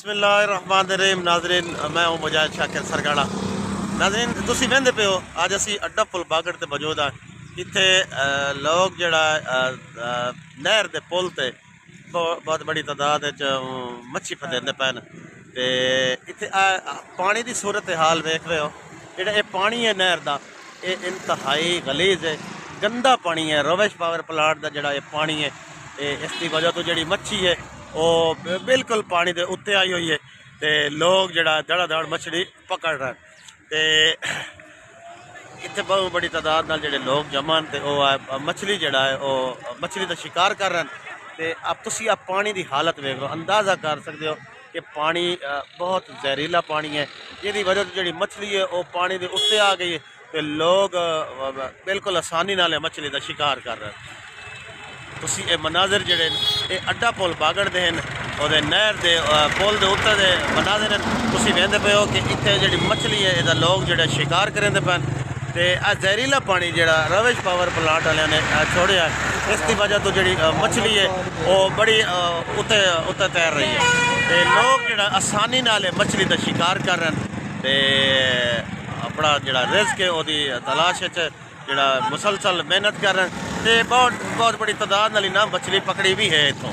बिस्मिल्लाहिर्रहमानिर्रहीम। नाजरीन, मैं हूँ मुजाहिद शाकिर सरगाड़ा। नाजरीन, तुसी वेंदे पे हो अज असी अड्डा पुल बागड़ ते मौजूद हाँ। इत्थे लोग जड़ा नहर दे पुल ते बहुत बड़ी तादाद मच्छी फदेंदे पैन ते इत्थे पानी दी सूरत हाल वेख रहे हो। जेड़ा ये पानी है नहर दा, ये इंतहाई गलीज है, गंदा पानी है। रविश पावर प्लांट का जड़ा ये पानी है, इसकी वजह तो जी मच्छी है वो बिल्कुल पानी के उत्ते आई हुई है। तो लोग जड़ा धड़ाधड़ मछली पकड़ रहे हैं। तो इतने बहुत बड़ी तादाद नाल जेडे लोग जमन ते मछली जड़ा है वो मछली का शिकार कर रहे हैं। तो अब तुसी आप पानी की हालत वेख लो, अंदाज़ा कर सकते हो कि पानी बहुत जहरीला पानी है। ये वजह तो जी मछली है वो पानी के उत्ते आ गई है। तो लोग बिल्कुल आसानी नाल मछली का शिकार कर रहे हैं। तुसी ये मनाजर जड़े ये अड्डा पुल बागड़ दे हैं और नहर के पुल के उत्ते दे मनाजर हैं। तुसी वेंदे पे हो कि इत्थे जी मछली है इसका लोग जो शिकार करेंदे पैन। तो जहरीला पानी जोड़ा रविश पावर प्लांट वाले ने छोड़िया, इसकी वजह तो जी मछली है वो बड़ी उत्ते उत्ते तैर रही है। तो लोग जो आसानी नाल मछली का शिकार कर रहे हैं। तो अपना जोड़ा रिस्क है वो तलाश जोड़ा मुसलसल मेहनत कर रहे हैं। तो बहुत बड़ी तादाद नाल ना मछली पकड़ी भी है इतों।